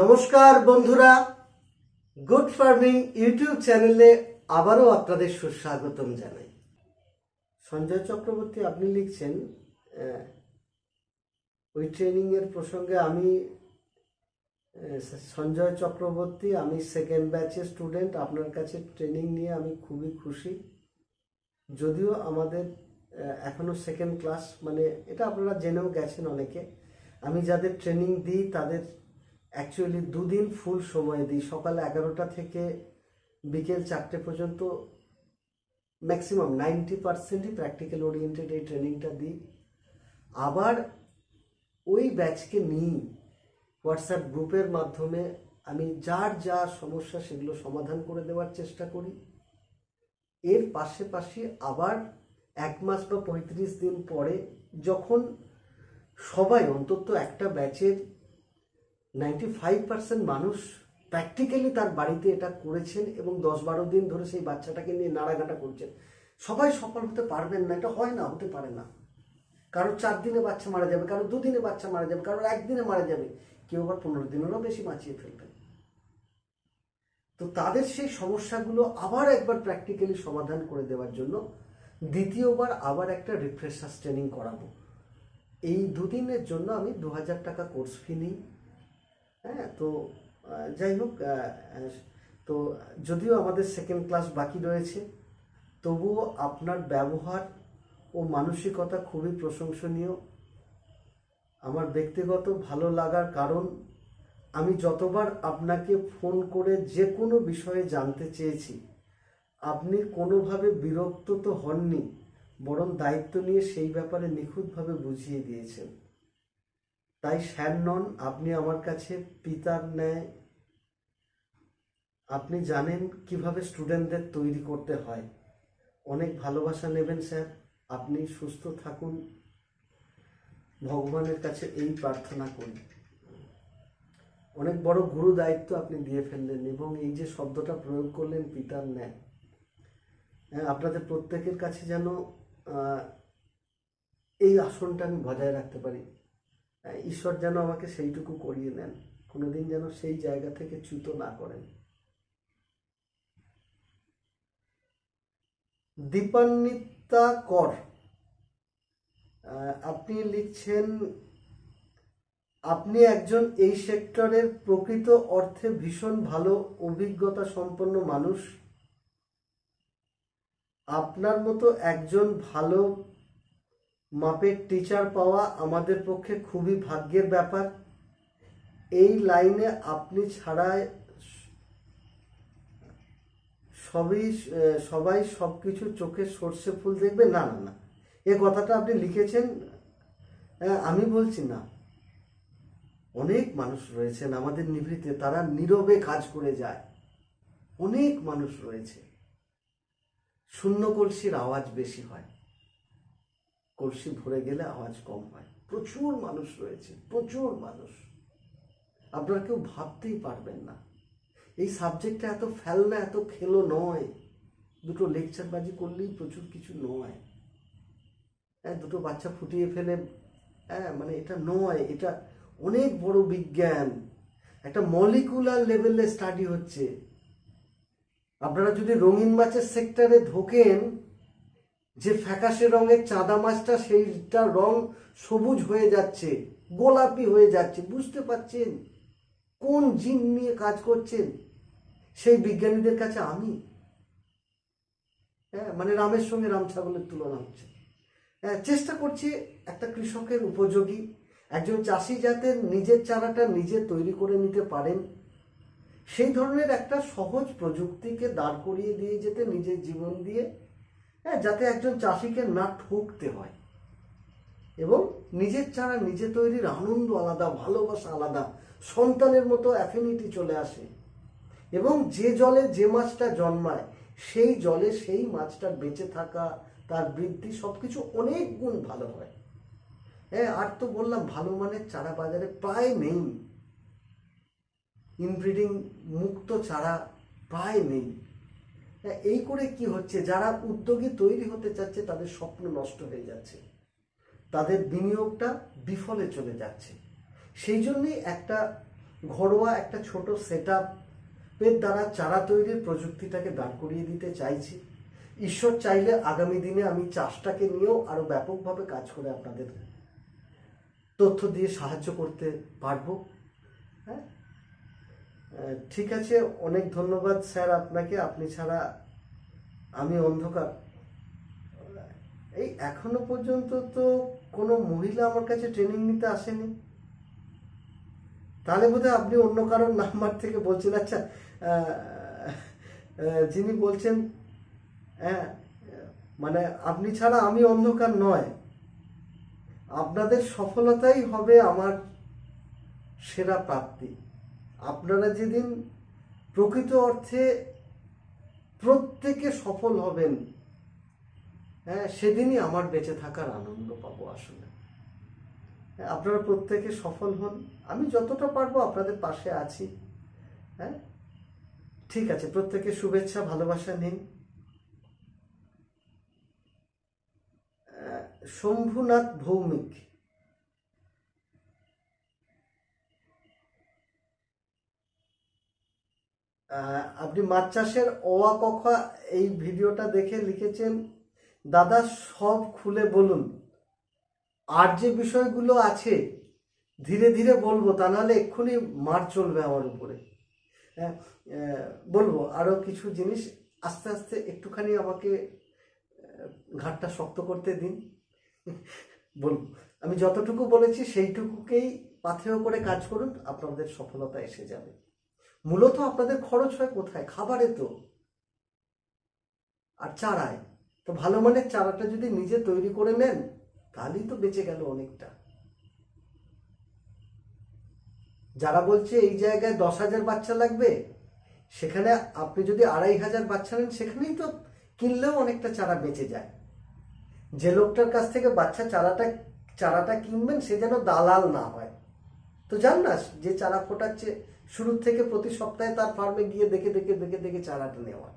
নমস্কার বন্ধুরা, good farming YouTube চ্যানেলে আবারও আপনাদের সুস্বাগতম জানাই। সঞ্জয় চক্রবর্তী আপনি লিখছেন, ওই ট্রেনিং এর প্রসঙ্গে আমি সঞ্জয় চক্রবর্তী, আমি সেকেন্ড ব্যাচের স্টুডেন্ট। আপনার কাছে ট্রেনিং নিয়ে আমি খুবই খুশি। যদিও আমাদের এখনো সেকেন্ড ক্লাস, মানে এটা আপনারা জেনেও গেছেন অনেকে। আমি যাদের ট্রেনিং দিই তাদের অ্যাকচুয়ালি দুদিন ফুল সময় দিই, সকাল 11টা থেকে বিকেল 4টে পর্যন্ত। ম্যাক্সিমাম 90%ই প্র্যাকটিক্যাল ওরিয়েন্টেড এই ট্রেনিংটা দিই। আবার ওই ব্যাচকে নিই হোয়াটসঅ্যাপ গ্রুপের মাধ্যমে আমি যার যা সমস্যা সেগুলো সমাধান করে দেওয়ার চেষ্টা করি। এর পাশাপাশি আবার 1 মাস বা 35 দিন পরে যখন সবাই, অন্তত একটা ব্যাচের 95% মানুষ প্র্যাকটিক্যালি তার বাড়িতে এটা করেছেন এবং 10-12 দিন ধরে সেই বাচ্চাটাকে নিয়ে নাড়াঘাটা করছেন, সবাই সফল হতে পারবেন না, এটা হয় না, হতে পারে না। কারো 4 দিনে বাচ্চা মারা যাবে, কারো 2 দিনে বাচ্চা মারা যাবে, কারো 1 দিনে মারা যাবে, কেউ আবার 15 দিনেরও বেশি বাঁচিয়ে ফেলবেন। তো তাদের সেই সমস্যাগুলো আবার একবার প্র্যাকটিক্যালি সমাধান করে দেওয়ার জন্য দ্বিতীয়বার আবার একটা রিফ্রেশার ট্রেনিং করাবো। এই 2 দিনের জন্য আমি 2000 টাকা কোর্স ফি নিই। হ্যাঁ, তো যাই হোক, তো যদিও আমাদের সেকেন্ড ক্লাস বাকি রয়েছে, তবুও আপনার ব্যবহার ও মানসিকতা খুবই প্রশংসনীয়। আমার ব্যক্তিগত ভালো লাগার কারণ, আমি যতবার আপনাকে ফোন করে যে কোনো বিষয়ে জানতে চেয়েছি, আপনি কোনোভাবে বিরক্ত তো হননি, বরং দায়িত্ব নিয়ে সেই ব্যাপারে নিখুঁতভাবে বুঝিয়ে দিয়েছেন। তাই স্যার নন, আপনি আমার কাছে পিতার ন্যায়। আপনি জানেন কিভাবে স্টুডেন্টদের তৈরি করতে হয়। অনেক ভালোবাসা নেবেন স্যার। আপনি সুস্থ থাকুন, ভগবানের কাছে এই প্রার্থনা করি। অনেক বড় গুরু দায়িত্ব আপনি দিয়ে ফেললেন এবং এই যে শব্দটা প্রয়োগ করলেন পিতার ন্যায়, আপনাদের প্রত্যেকের কাছে যেন এই আসনটা আমি বজায় রাখতে পারি। ঈশ্বর যেন আমাকে সেইটুকু করিয়ে নেন, কোনোদিন যেন সেই জায়গা থেকে চ্যুত না করেন। দীপান্বিতা কর আপনি লিখছেন, আপনি একজন এই সেক্টরের প্রকৃত অর্থে ভীষণ ভালো অভিজ্ঞতা সম্পন্ন মানুষ। আপনার মতো একজন ভালো মাপের টিচার পাওয়া আমাদের পক্ষে খুবই ভাগ্যের ব্যাপার। এই লাইনে আপনি ছাড়া সবাই সবকিছু চোখে সর্ষে ফুল দেখবে। না না না, এ কথাটা আপনি লিখেছেন, আমি বলছি না। অনেক মানুষ রয়েছেন আমাদের নিভৃতে, তারা নীরবে কাজ করে যায়। অনেক মানুষ রয়েছে। শূন্য কলসির আওয়াজ বেশি হয়, কলসি ভরে গেলে আওয়াজ কম হয়। প্রচুর মানুষ রয়েছে, প্রচুর মানুষ। আপনারা কেউ ভাবতেই পারবেন না। এই সাবজেক্টটা এত ফেলনা, এত খেলো নয়। দুটো লেকচারবাজি করলেই প্রচুর কিছু নয়। দুটো বাচ্চা ফুটিয়ে ফেলে, মানে এটা নয়। এটা অনেক বড় বিজ্ঞান, একটা মলিকুলার লেভেলে স্টাডি হচ্ছে। আপনারা যদি রঙিন মাছের সেক্টরে ঢোকেন, যে ফ্যাকাশে রঙের চাঁদা মাছটা, সেইটা রং সবুজ হয়ে যাচ্ছে, গোলাপি হয়ে যাচ্ছে, বুঝতে পারছেন কোন জিন নিয়ে কাজ করছেন? সেই বিজ্ঞানীদের কাছে আমি, মানে রামের সঙ্গে রাম ছাগলের তুলনা হচ্ছে। চেষ্টা করছি একটা কৃষকের উপযোগী, একজন চাষি যাতে নিজের চারাটা নিজে তৈরি করে নিতে পারেন, সেই ধরনের একটা সহজ প্রযুক্তিকে দাঁড় করিয়ে দিয়ে যেতে নিজের জীবন দিয়ে, যাতে একজন চাষিকে না ঠকতে হয় এবং নিজের চারা নিজে তৈরির আনন্দ আলাদা, ভালোবাসা আলাদা, সন্তানের মতো অ্যাফিনিটি চলে আসে এবং যে জলে যে মাছটা জন্মায় সেই জলে সেই মাছটার বেঁচে থাকা, তার বৃদ্ধি, সবকিছু অনেক গুণ ভালো হয়। আর তো বললাম, ভালো মানের চারা বাজারে প্রায় নেই, ইনব্রিডিং মুক্ত চারা প্রায় নেই। এই করে কি হচ্ছে, যারা উদ্যোগী তৈরি হতে চাচ্ছে তাদের স্বপ্ন নষ্ট হয়ে যাচ্ছে, তাদের বিনিয়োগটা বিফলে চলে যাচ্ছে। সেই জন্যই একটা ঘরোয়া একটা ছোট সেটআপের দ্বারা চারা তৈরির প্রযুক্তিটাকে দাঁড় করিয়ে দিতে চাইছি। ঈশ্বর চাইলে আগামী দিনে আমি চাষটাকে নিয়েও আরো ব্যাপকভাবে কাজ করে আপনাদের তথ্য দিয়ে সাহায্য করতে পারবো। হ্যাঁ, ঠিক আছে, অনেক ধন্যবাদ স্যার আপনাকে। আপনি ছাড়া আমি অন্ধকার। এই এখনো পর্যন্ত তো কোনো মহিলা আমার কাছে ট্রেনিং নিতে আসেনি, তাহলে বোধহয় আপনি অন্য কারোর নাম্বার থেকে বলছেন। আচ্ছা, যিনি বলছেন, হ্যাঁ, মানে আপনি ছাড়া আমি অন্ধকার নয়, আপনাদের সফলতাই হবে আমার সেরা প্রাপ্তি। আপনারা যেদিন প্রকৃত অর্থে প্রত্যেকে সফল হবেন, হ্যাঁ, সেদিনই আমার বেঁচে থাকার আনন্দ পাবো। আসলে আপনারা প্রত্যেকে সফল হন, আমি যতটা পারবো আপনাদের পাশে আছি। হ্যাঁ, ঠিক আছে, প্রত্যেকে শুভেচ্ছা ভালোবাসা নিন। শম্ভুনাথ ভৌমিক, আপনি মাছ চাষের অওয়া কখা এই ভিডিওটা দেখে লিখেছেন, দাদা সব খুলে বলুন, আর যে বিষয়গুলো আছে ধীরে ধীরে বলবো, তা নাহলে এক্ষুনি মার চলবে আমার উপরে। বলবো আরো কিছু জিনিস আস্তে আস্তে, একটুখানি আমাকে ঘাটটা শক্ত করতে দিন। বলবো, আমি যতটুকু বলেছি সেইটুকুকেই পাথেয় করে কাজ করুন, আপনাদের সফলতা এসে যাবে। মূলত আপনাদের খরচ হয় কোথায়? খাবারে তো, আর চারায়। তো ভালো মানের চারাটা যদি নিজে তৈরি করে নেন তাহলেই তো বেঁচে গেল অনেকটা। যারা বলছে এই জায়গায় 10,000 বাচ্চা লাগবে, সেখানে আপনি যদি 2,500 বাচ্চা নেন, সেখানেই তো কিনলেও অনেকটা চারা বেঁচে যায়। যে লোকটার কাছ থেকে বাচ্চা চারাটা কিনবেন সে যেন দালাল না হয়। তো জান না, যে চারা ফোটাচ্ছে শুরুর থেকে প্রতি সপ্তাহে তার ফার্মে গিয়ে দেখে দেখে দেখে দেখে চারাটা নেওয়া,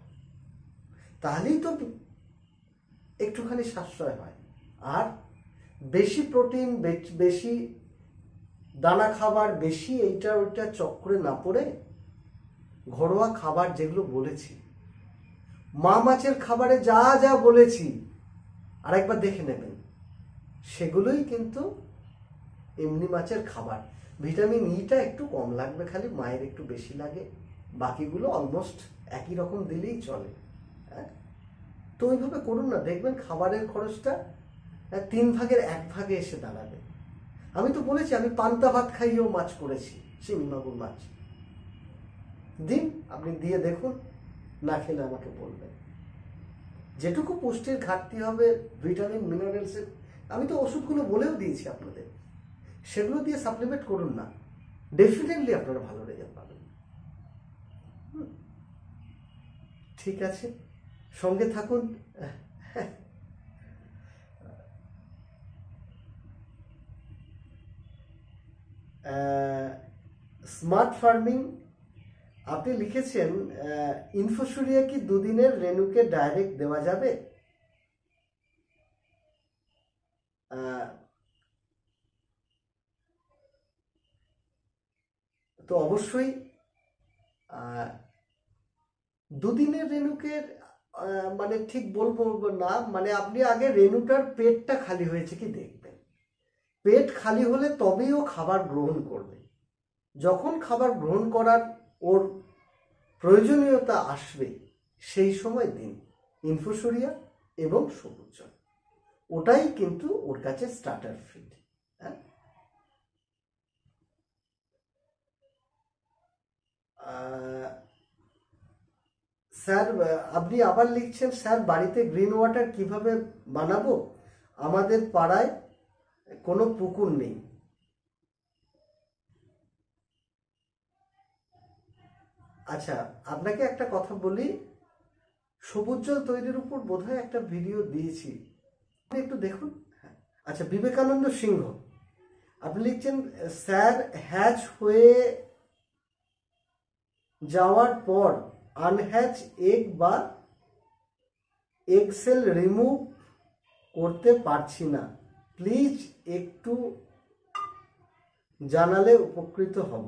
তাহলেই তো একটুখানি সাশ্রয় হয়। আর বেশি প্রোটিন, বেশি দানা খাবার, বেশি এইটা ওইটা চক্করে না পড়ে ঘরোয়া খাবার যেগুলো বলেছি, মা মাছের খাবারে যা যা বলেছি আরেকবার দেখে নেবেন, সেগুলোই কিন্তু এমনি মাছের খাবার। ভিটামিন ইটা একটু কম লাগবে, খালি মায়ের একটু বেশি লাগে, বাকিগুলো অলমোস্ট একই রকম দিলেই চলে। হ্যাঁ, তো ওইভাবে করুন না, দেখবেন খাবারের খরচটা 3 ভাগের 1 ভাগে এসে দাঁড়াবে। আমি তো বলেছি আমি পান্তা ভাত খাইয়েও মাছ করেছি, শিঙি মাগুর মাছ। দিন, আপনি দিয়ে দেখুন, না খেলে আমাকে বলবেন। যেটুকু পুষ্টির ঘাটতি হবে, ভিটামিন মিনারেলসের, আমি তো ওষুধগুলো বলেও দিয়েছি আপনাদের, সেগুলো দিয়ে সাপ্লিমেন্ট করুন না, ডেফিনেটলি আপনারা ভালো রেজাল্ট পাবেন। ঠিক আছে, সঙ্গে থাকুন। স্মার্ট ফার্মিং, আপনি লিখেছেন ইনফোসুরিয়া কি 2 দিনের রেনুকে ডাইরেক্ট দেওয়া যাবে? তো অবশ্যই 2 দিনের রেনুকের মানে ঠিক বলবো না, মানে আপনি আগে রেনুটার পেটটা খালি হয়েছে কি দেখবেন। পেট খালি হলে তবেই ও খাবার গ্রহণ করবে। যখন খাবার গ্রহণ করার ওর প্রয়োজনীয়তা আসবে, সেই সময় দিন ইনফোসুরিয়া এবং সবুজ জল, ওটাই কিন্তু ওর কাছে স্টার্টার ফিড। হ্যাঁ, স্যার আপনি আবার লিখছেন, স্যার বাড়িতে গ্রিন ওয়াটার কিভাবে বানাবো? আমাদের পাড়ায় কোনো পুকুর নেই। আচ্ছা, আপনাকে একটা কথা বলি, সবুজ জল তৈরির উপর বোধহয় একটা ভিডিও দিয়েছি, আপনি একটু দেখুন। আচ্ছা, বিবেকানন্দ সিংহ, আপনি লিখছেন, স্যার হ্যাচ হয়ে যাওয়ার পর আনহ্যাচ এগ বা এগসেল রিমুভ করতে পারছি না, প্লিজ একটু জানালে উপকৃত হব।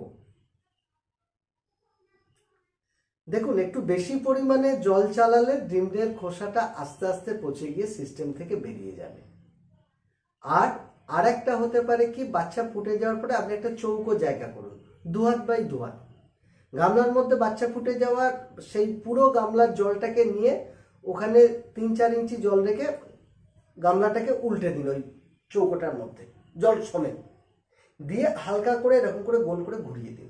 দেখুন, একটু বেশি পরিমাণে জল চালালে ডিমের খোসাটা আস্তে আস্তে পচে গিয়ে সিস্টেম থেকে বেরিয়ে যাবে। আর আরেকটা হতে পারে কি, বাচ্চা ফুটে যাওয়ার পরে আপনি একটা চৌকো জায়গা করুন, 2 হাত বাই 2 হাত, গামলার মধ্যে বাচ্চা ফুটে যাওয়ার সেই পুরো গামলার জলটাকে নিয়ে ওখানে 3-4 ইঞ্চি জল রেখে গামলাটাকে উল্টে দিন ওই চৌকোটার মধ্যে, জল সমেত দিয়ে হালকা করে এরকম করে গোল করে ঘুরিয়ে দিন।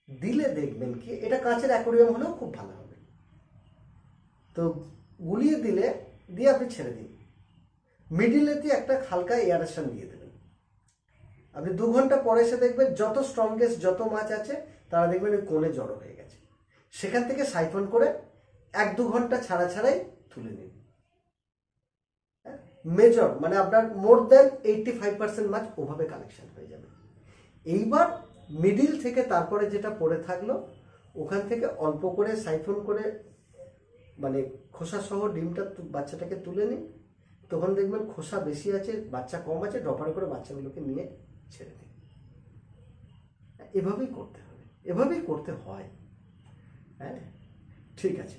দিলে দেখবেন কি, এটা কাঁচের অ্যাকোরিয়াম হলেও খুব ভালো হবে। তো গুলিয়ে দিলে দিয়ে আপনি ছেড়ে দিন, মিডিলেতে একটা হালকা এয়ারেশন দিয়ে দেবেন। আপনি 2 ঘন্টা পরে এসে দেখবেন যত স্ট্রংগেস্ট যত মাছ আছে তারা দেখবেন ওই কোণে জড়ো হয়ে গেছে। সেখান থেকে সাইফন করে 1-2 ঘন্টা ছাড়া ছাড়াই তুলে নিন। মেজর মানে আপনার মোর দেন 85% মাছ ওভাবে কালেকশন হয়ে যাবে। এইবার মিডিল থেকে তারপরে যেটা পড়ে থাকলো ওখান থেকে অল্প করে সাইফন করে মানে খোসা সহ ডিমটা বাচ্চাটাকে তুলে নিন। তখন দেখবেন খোসা বেশি আছে, বাচ্চা কম আছে, ড্রপার করে বাচ্চাগুলোকে নিয়ে ছেড়ে দিন। এভাবেই করতে হবে, এভাবেই করতে হয়। হ্যাঁ, ঠিক আছে।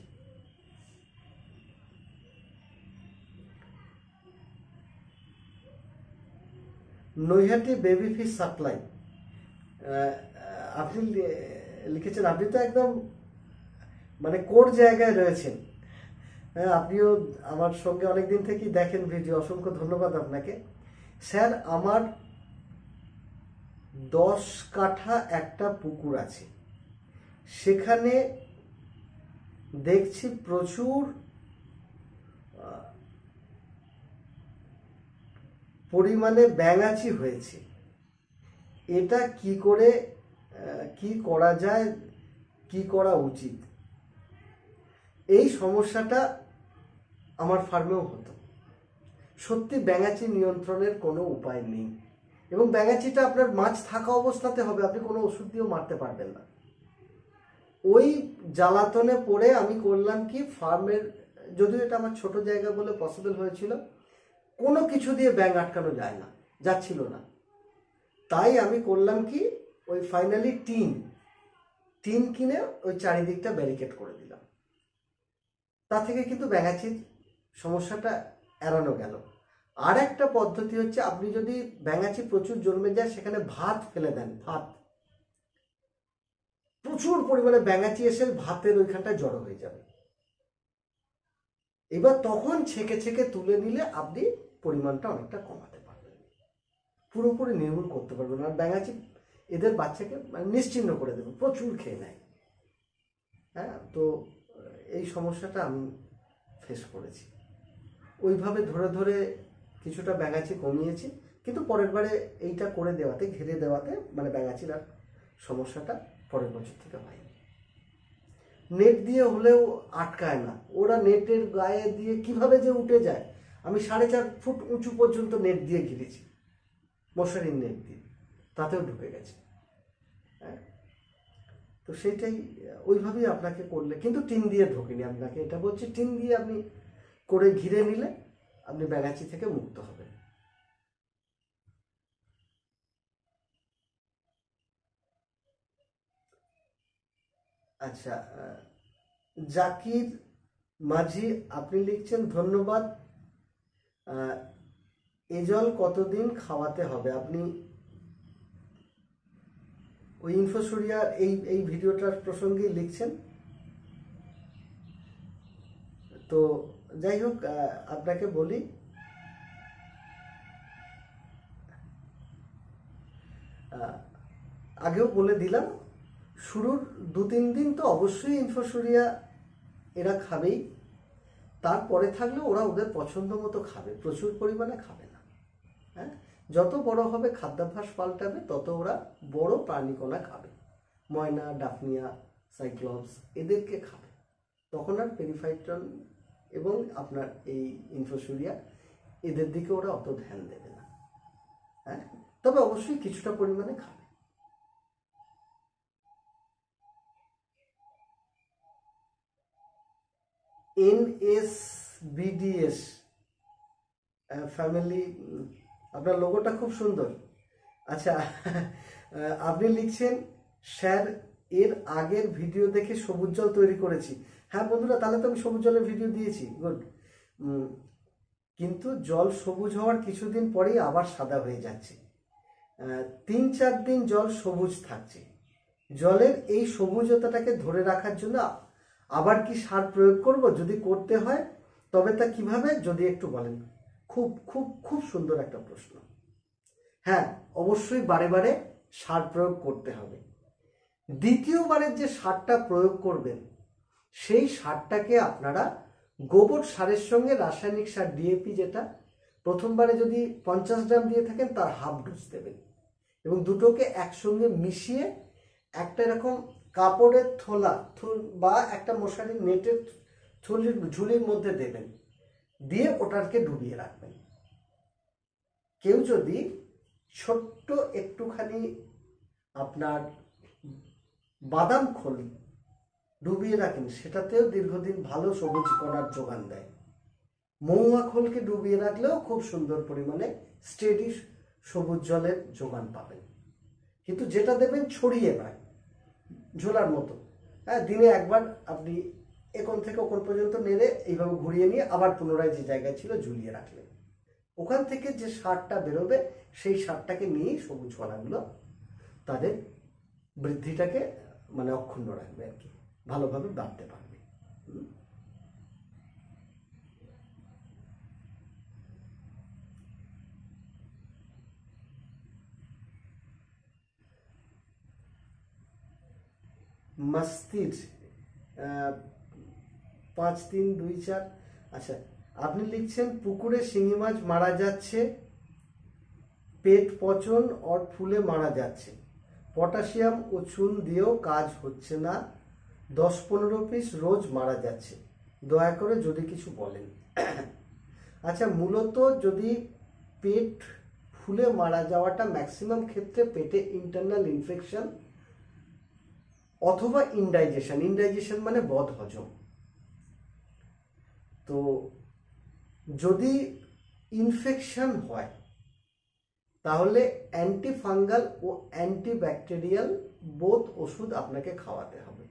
নৈহাটি বেবি ফিশ সাপ্লাই, আপনি লিখেছেন, আপনি তো একদম মানে কোর জায়গায় রয়েছেন। হ্যাঁ, আপনিও আমার সঙ্গে অনেকদিন থেকেই দেখেন ভিডিও, অসংখ্য ধন্যবাদ আপনাকে। স্যার, আমার 10 কাঠা একটা পুকুর আছে, সেখানে দেখছি প্রচুর পরিমাণে ব্যাঙাচি হয়েছে। এটা কি করে কি করা যায়, কি করা উচিত? এই সমস্যাটা আমার ফার্মেও হতো। সত্যি ব্যাঙাচি নিয়ন্ত্রণের কোনো উপায় নেই, এবং ব্যাঙাচিটা আপনার মাছ থাকা অবস্থাতে হবে, আপনি কোনো ওষুধ দিয়েও মারতে পারবেন না। ওই জ্বালাতনে পড়ে আমি করলাম কি, ফার্মের, যদিও এটা আমার ছোট জায়গা বলে পসিবল হয়েছিল, কোনো কিছু দিয়ে ব্যাঙ আটকানো যায় না, যাচ্ছিল না। তাই আমি করলাম কি, ওই ফাইনালি টিন কিনে ওই চারিদিকটা ব্যারিকেড করে দিলাম। তা থেকে কিন্তু ব্যাঙাচির সমস্যাটা এড়ানো গেল। আর একটা পদ্ধতি হচ্ছে, আপনি যদি ব্যাঙাচি প্রচুর জন্মে যায় সেখানে ভাত ফেলে দেন, ভাত, প্রচুর পরিমাণে ব্যাঙাচি এসে ভাতের ওইখানটায় জড়ো হয়ে যাবে। এবার তখন ছেঁকে ছেঁকে তুলে নিলে আপনি পরিমাণটা অনেকটা কমাতে পারবেন, পুরোপুরি নির্মূল করতে পারবেন। আর ব্যাঙাচি এদের বাচ্চাকে নিশ্চিহ্ন করে দেবে, প্রচুর খেয়ে নেয়। হ্যাঁ, তো এই সমস্যাটা আমি ফেস করেছি। ওইভাবে ধরে ধরে কিছুটা ব্যাঙাচি কমিয়েছি, কিন্তু পরের বারে এইটা করে দেওয়াতে, ঘিরে দেওয়াতে মানে ব্যাঙাচির আর সমস্যাটা পরের বছর থেকে হয়নি। নেট দিয়ে হলেও আটকায় না, ওরা নেটের গায়ে দিয়ে কিভাবে যে উঠে যায়। আমি 4.5 ফুট উঁচু পর্যন্ত নেট দিয়ে ঘিরেছি, মশারির নেট দিয়ে, তাতেও ঢুকে গেছে। হ্যাঁ, তো সেইটাই ওইভাবেই আপনাকে করলে, কিন্তু টিন দিয়ে ঢোকেনি, আপনাকে এটা বলছি, টিন দিয়ে আপনি করে ঘিরে নিলে আপনি ব্যাঙাচি থেকে মুক্ত হবেন। আচ্ছা, জাকির মাঝি আপনি লিখছেন, ধন্যবাদ। এ জল কতদিন খাওয়াতে হবে? আপনি ওই ইনফোসুরিয়ার এই ভিডিওটার প্রসঙ্গেই লিখছেন। তো যাই হোক, আপনাকে বলি, আগেও বলে দিলাম, শুরুর 2-3 দিন তো অবশ্যই ইনফোসুরিয়া এরা খাবেই, তারপরে থাকলে ওরা ওদের পছন্দ মতো খাবে, প্রচুর পরিমাণে খাবে না। হ্যাঁ, যত বড় হবে খাদ্যাভ্যাস পাল্টাবে, তত ওরা বড় প্রাণীকণা খাবে, ময়না, ডাফনিয়া, সাইক্লপস এদেরকে খাবে। তখন আর পেরিফাইটন এবং আপনার এই ইনফোসুরিয়া এদের দিকে ওরা অত ধ্যান দেবে না। হ্যাঁ, তবে অবশ্যই কিছুটা পরিমাণে খাবে। NSBDS ফ্যামিলি, আপনার লোগোটা খুব সুন্দর। আচ্ছা, আপনি লিখছেন, স্যার এর আগের ভিডিও দেখে সবুজ জল তৈরি করেছি। হ্যাঁ বন্ধুরা, তাহলে তো আমি সবুজ জলের ভিডিও দিয়েছি, গুড। কিন্তু জল সবুজ হওয়ার কিছুদিন পরেই আবার সাদা হয়ে যাচ্ছে। 3-4 দিন জল সবুজ থাকছে। জলের এই সবুজতাটাকে ধরে রাখার জন্য আবার কি সার প্রয়োগ করব? যদি করতে হয় তবে তা কিভাবে, যদি একটু বলেন। খুব খুব খুব সুন্দর একটা প্রশ্ন। হ্যাঁ, অবশ্যই বারে বারে সার প্রয়োগ করতে হবে। দ্বিতীয়বারের যে সারটা প্রয়োগ করবেন সেই সারটাকে আপনারা গোবর সারের সঙ্গে রাসায়নিক সার ডিএপি, যেটা প্রথমবারে যদি 50 গ্রাম দিয়ে থাকেন তার হাফ ডোজ দেবেন, এবং দুটোকে একসঙ্গে মিশিয়ে একটা এরকম কাপড়ের থোলা বা একটা মশারির নেটের ঝুলির মধ্যে দেবেন, দিয়ে ওটাকে ডুবিয়ে রাখবেন। কেউ যদি ছোট্ট একটুখানি আপনার বাদাম খোল ডুবিয়ে রাখেন, সেটাতেও দীর্ঘদিন ভালো সবুজ কণার যোগান দেয়। মহুয়া খোলকে ডুবিয়ে রাখলেও খুব সুন্দর পরিমাণে স্টেডি সবুজ জলের যোগান পাবেন। কিন্তু যেটা দেবেন ছড়িয়ে নয়, ঝোলার মতো। হ্যাঁ, দিনে একবার আপনি এখন থেকে ওখান পর্যন্ত নেড়ে এইভাবে ঘুরিয়ে নিয়ে আবার পুনরায় যে জায়গায় ছিল ঝুলিয়ে রাখলেন। ওখান থেকে যে সারটা বেরোবে সেই সারটাকে নিয়েই সবুজ কণাগুলো তাদের বৃদ্ধিটাকে মানে অক্ষুণ্ণ রাখবে আর কি, ভালোভাবে বাড়তে পারবে। মাস্তির 5-3-2-4। আচ্ছা, আপনি লিখছেন পুকুরে শিঙি মাছ মারা যাচ্ছে, পেট পচন আর ফুলে মারা যাচ্ছে, পটাশিয়াম ও চুন দিয়েও কাজ হচ্ছে না, 10-15 পিস রোজ মারা যাচ্ছে, দয়া করে যদি কিছু বলেন। আচ্ছা, মূলত যদি পেট ফুলে মারা যাওয়াটা ম্যাক্সিমাম ক্ষেত্রে পেটে ইন্টারনাল ইনফেকশন অথবা ইনডাইজেশন মানে বদ হজম। তো যদি ইনফেকশন হয় তাহলে অ্যান্টিফাঙ্গাল ও অ্যান্টিব্যাকটেরিয়াল বোথ ওষুধ আপনাকে খাওয়াতে হবে।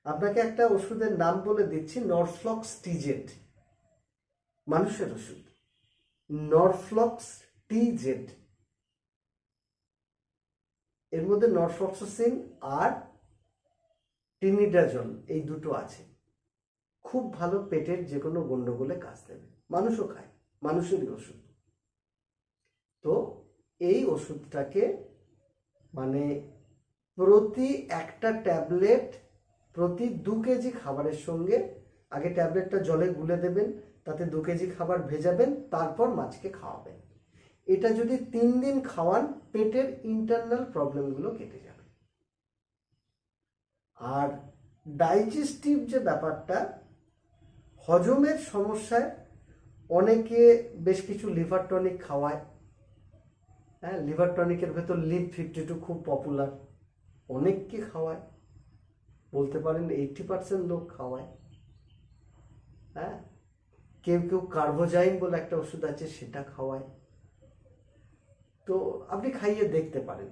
আপনাকে একটা ওষুধের নাম বলে দিচ্ছি, নরফ্লক্স টিজেড, মানুষের ওষুধ, নরফ্লক্স টিজেড। এর মধ্যে নরফ্লক্সাসিন আর টিনিডাজল এই দুটো আছে, খুব ভালো পেটের যে কোনো গন্ডগোলে কাজ দেবে। মানুষও খায়, মানুষেরই ওষুধ। তো এই ওষুধটাকে মানে প্রতি একটা ট্যাবলেট প্রতি 2 কেজি খাবারের সঙ্গে, আগে ট্যাবলেটটা জলে গুলে দেবেন, তাতে 2 কেজি খাবার ভেজাবেন, তারপর মাছকে খাওয়াবেন। এটা যদি 3 দিন খাওয়ান, পেটের ইন্টারনাল প্রবলেমগুলো কেটে যাবে। আর ডাইজেস্টিভ যে ব্যাপারটা, হজমের সমস্যায় অনেকে বেশ কিছু লিভার টনিক খাওয়ায়। হ্যাঁ, লিভার টনিকের ভেতর লিভ 52 খুব পপুলার, অনেককে খাওয়ায়, বলতে পারেন 80% লোক খাওয়ায়। হ্যাঁ, কেউ কেউ কার্বোজাইন বলে একটা ওষুধ আছে, সেটা খাওয়ায়। তো আপনি খাইয়ে দেখতে পারেন।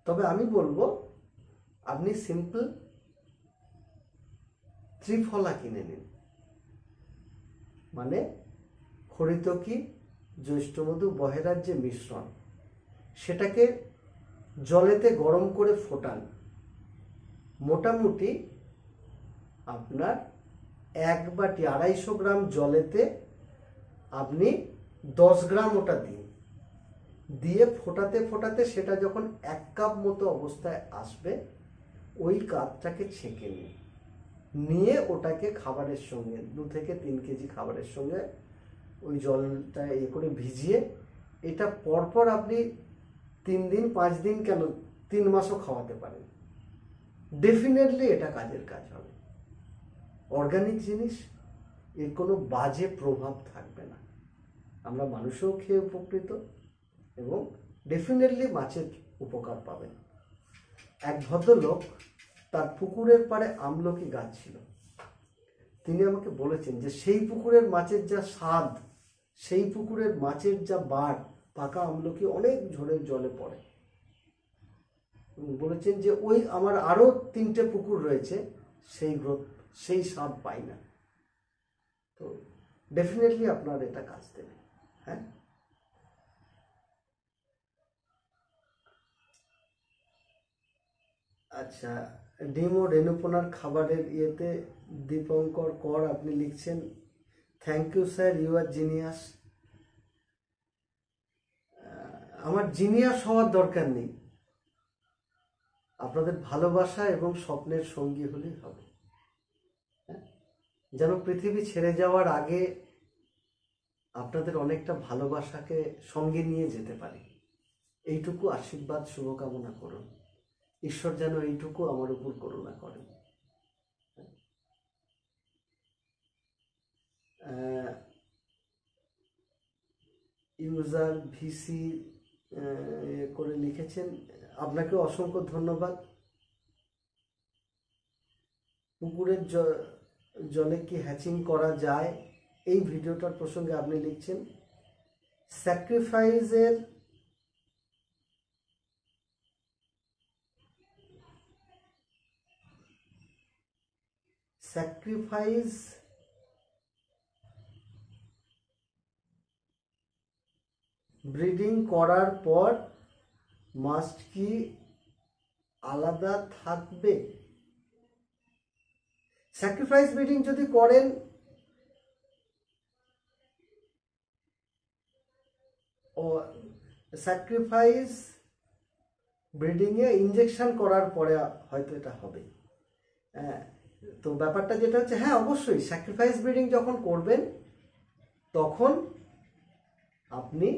তবে আমি বলবো আপনি সিম্পল ত্রিফলা কিনে নিন, মানে হরিতকি, জ্যৈষ্ঠমধু, বহেরার যে মিশ্রণ, সেটাকে জলেতে গরম করে ফোটান। মোটামুটি আপনার 1 বাটি 250 গ্রাম জলেতে আপনি 10 গ্রাম ওটা দিন, দিয়ে ফোটাতে ফোটাতে সেটা যখন 1 কাপ মতো অবস্থায় আসবে, ওই কাপটাকে ছেঁকে নিন, নিয়ে ওটাকে খাবারের সঙ্গে 2 থেকে 3 কেজি খাবারের সঙ্গে ওই জলটা করে ভিজিয়ে, এটা পরপর আপনি 3 দিন 5 দিন কেন 3 মাসও খাওয়াতে পারেন। ডেফিনেটলি এটা কাজের কাজ হবে। অর্গানিক জিনিস, এর কোনো বাজে প্রভাব থাকবে না। আমরা মানুষও খেয়ে উপকৃত, এবং ডেফিনেটলি মাছের উপকার পাবেন। এক ভদ্রলোক, তার পুকুরের পাড়ে আমলকি গাছ ছিল। তিনি আমাকে বলেছেন যে সেই পুকুরের মাছের যা স্বাদ, সেই পুকুরের মাছের যা বার, পাকা আমলকি অনেক ঝোড়ের জলে পড়ে। বলেছেন যে ওই আমার আরো 3টে পুকুর রয়েছে, সেই গ্রোথ, সেই স্বাদ পাই না। তো ডেফিনেটলি আপনার এটা কাজ দেবে। হ্যাঁ, আচ্ছা, ডিম ও রেণুপোনার খাবারের ইয়েতে দীপঙ্কর কর আপনি লিখছেন, thank you sir, you are genius. আমার জিনিয়াস হওয়ার দরকার নেই, আপনাদের ভালোবাসা এবং স্বপ্নের সঙ্গী হলেই হবে। হ্যাঁ, যেন পৃথিবী ছেড়ে যাওয়ার আগে আপনাদের অনেকটা ভালোবাসাকে সঙ্গে নিয়ে যেতে পারি, এইটুকু আশীর্বাদ শুভকামনা করুন। ঈশ্বর যেন এইটুকু আমার উপর করুণা করেন। ইউজার ভিসি করে লিখেছেন, আপনাকে অসংখ্য ধন্যবাদ। পুকুরের জলে কি হ্যাচিং করা যায়, এই ভিডিওটার প্রসঙ্গে আপনি লিখছেন। স্যাক্রিফাইসের ব্রিডিং করার পর মাস্ট কি আলাদা থাকবে? স্যাক্রিফাইস ব্রিডিং যদি করেন, ও স্যাক্রিফাইস ব্রিডিংয়ে ইঞ্জেকশন করার পরে হয়তো এটা হবে। হ্যাঁ, তো ব্যাপারটা যেটা হচ্ছে, হ্যাঁ অবশ্যই স্যাক্রিফাইস ব্রিডিং যখন করবেন তখন আপনি